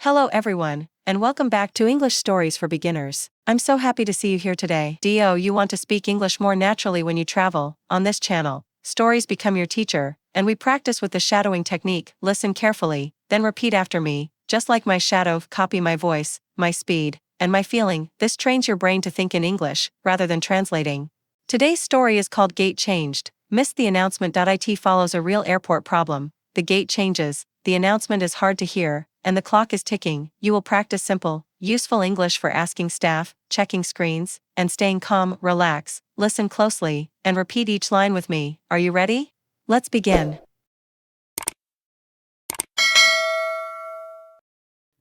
Hello everyone, and welcome back to English Stories for Beginners. I'm so happy to see you here today. You want to speak English more naturally when you travel. On this channel, stories become your teacher, and we practice with the shadowing technique. Listen carefully, then repeat after me. Just like my shadow, copy my voice, my speed, and my feeling. This trains your brain to think in English, rather than translating. Today's story is called Gate Changed. Missed the announcement. It follows a real airport problem. The gate changes, the announcement is hard to hear, and the clock is ticking. You will practice simple, useful English for asking staff, checking screens, and staying calm. Relax, listen closely, and repeat each line with me. Are you ready? Let's begin.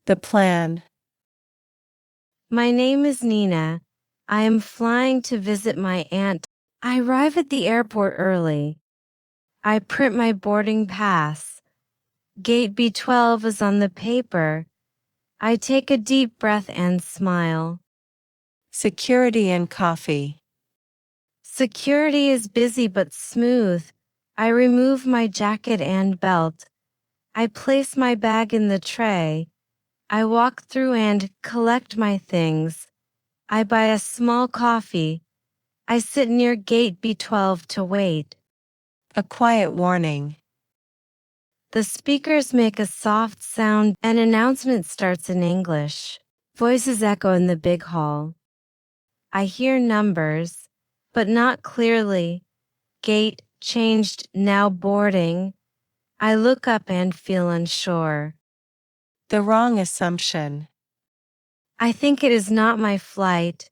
The plan. My name is Nina. I am flying to visit my aunt. I arrive at the airport early. I print my boarding pass. Gate B12 is on the paper. I take a deep breath and smile. Security and coffee. Security is busy but smooth. I remove my jacket and belt. I place my bag in the tray. I walk through and collect my things. I buy a small coffee. I sit near gate B12 to wait. A quiet warning. The speakers make a soft sound. An announcement starts in English. Voices echo in the big hall. I hear numbers, but not clearly. Gate changed, now boarding. I look up and feel unsure. The wrong assumption. I think it is not my flight.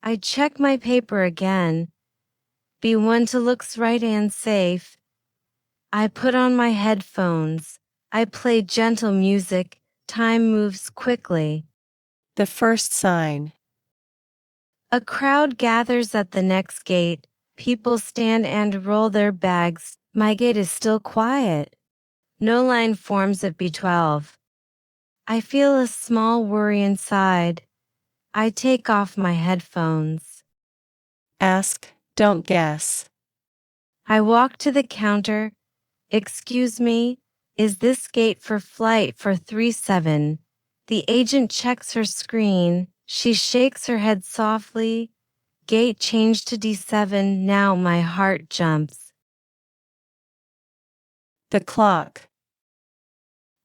I check my paper again. B1 to looks right and safe. I put on my headphones. I play gentle music. Time moves quickly. The first sign. A crowd gathers at the next gate. People stand and roll their bags. My gate is still quiet. No line forms at B12. I feel a small worry inside. I take off my headphones. Ask, don't guess. I walk to the counter. Excuse me, is this gate for flight for 37? The agent checks her screen. She shakes her head softly. Gate changed to D7. Now my heart jumps. The clock.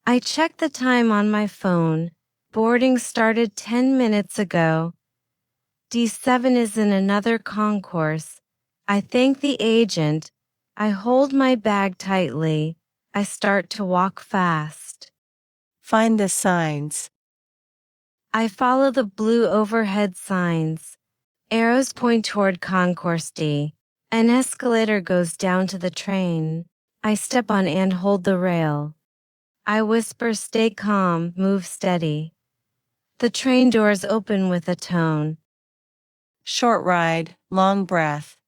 I check the time on my phone. Boarding started 10 minutes ago. D7 is in another concourse. I thank the agent. I hold my bag tightly. I start to walk fast. Find the signs. I follow the blue overhead signs. Arrows point toward Concourse D. An escalator goes down to the train. I step on and hold the rail. I whisper, stay calm, move steady. The train doors open with a tone. Short ride, long breath.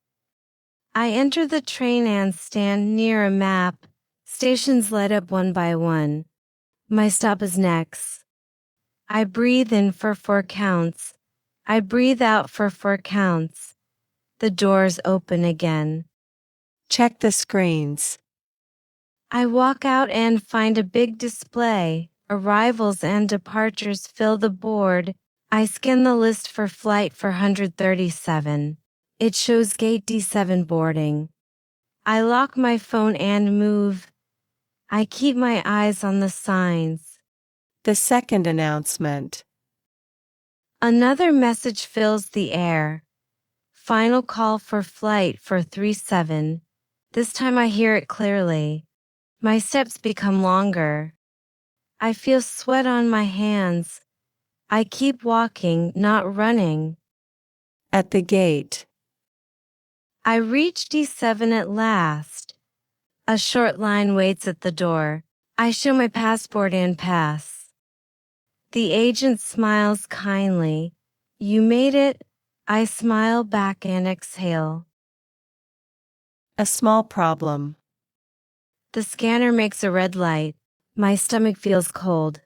I enter the train and stand near a map. Stations light up one by one. My stop is next. I breathe in for 4 counts. I breathe out for 4 counts. The doors open again. Check the screens. I walk out and find a big display. Arrivals and departures fill the board. I scan the list for flight 437. It shows gate D7 boarding. I lock my phone and move. I keep my eyes on the signs. The second announcement. Another message fills the air. Final call for flight 437. This time I hear it clearly. My steps become longer. I feel sweat on my hands. I keep walking, not running. At the gate. I reach D7 at last. A short line waits at the door. I show my passport and pass. The agent smiles kindly. You made it. I smile back and exhale. A small problem. The scanner makes a red light. My stomach feels cold.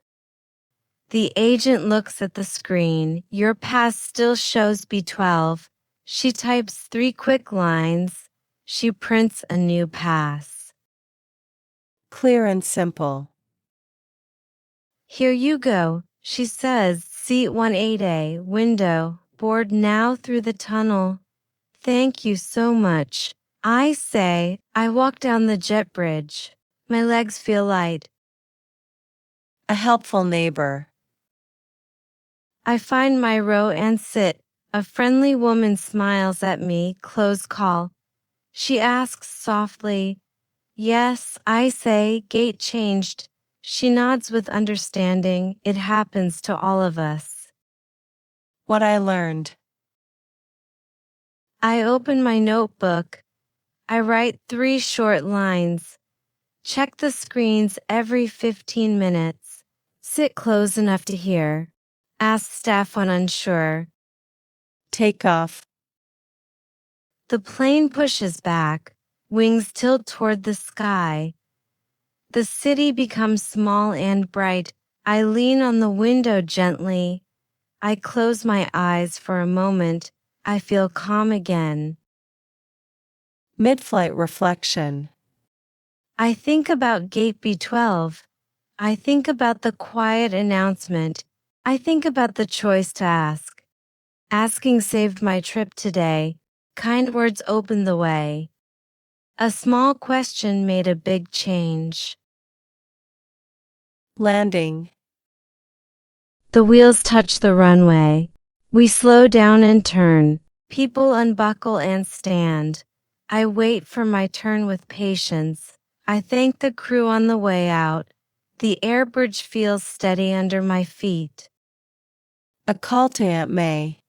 The agent looks at the screen. Your pass still shows B12. She types 3 quick lines. She prints a new pass. Clear and simple. Here you go, she says, seat 18A, window, board now through the tunnel. Thank you so much. I say, I walk down the jet bridge. My legs feel light. A helpful neighbor. I find my row and sit. A friendly woman smiles at me, close call. She asks softly, yes, I say, gate changed. She nods with understanding, it happens to all of us. What I learned. I open my notebook. I write 3 short lines. Check the screens every 15 minutes. Sit close enough to hear. Ask staff when unsure. Takeoff. The plane pushes back. Wings tilt toward the sky. The city becomes small and bright. I lean on the window gently. I close my eyes for a moment. I feel calm again. Mid-flight reflection. I think about Gate B12. I think about the quiet announcement. I think about the choice to ask. Asking saved my trip today. Kind words opened the way. A small question made a big change. Landing. The wheels touch the runway. We slow down and turn. People unbuckle and stand. I wait for my turn with patience. I thank the crew on the way out. The air bridge feels steady under my feet. A call to Aunt May.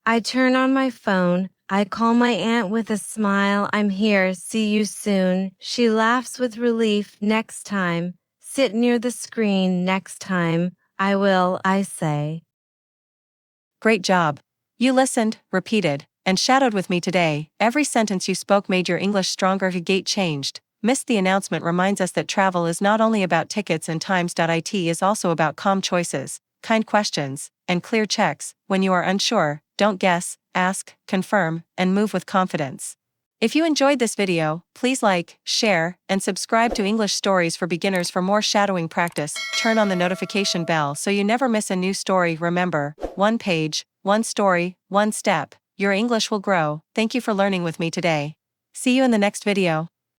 I turn on my phone. I call my aunt with a smile. I'm here. See you soon. She laughs with relief. Next time. Sit near the screen. Next time. I will, I say. Great job. You listened, repeated, and shadowed with me today. Every sentence you spoke made your English stronger. Gate changed. Missed the announcement reminds us that travel is not only about tickets and times. It is also about calm choices, kind questions, and clear checks. When you are unsure, don't guess, ask, confirm, and move with confidence. If you enjoyed this video, please like, share, and subscribe to English Stories for Beginners for more shadowing practice. Turn on the notification bell so you never miss a new story. Remember, one page, one story, one step. Your English will grow. Thank you for learning with me today. See you in the next video.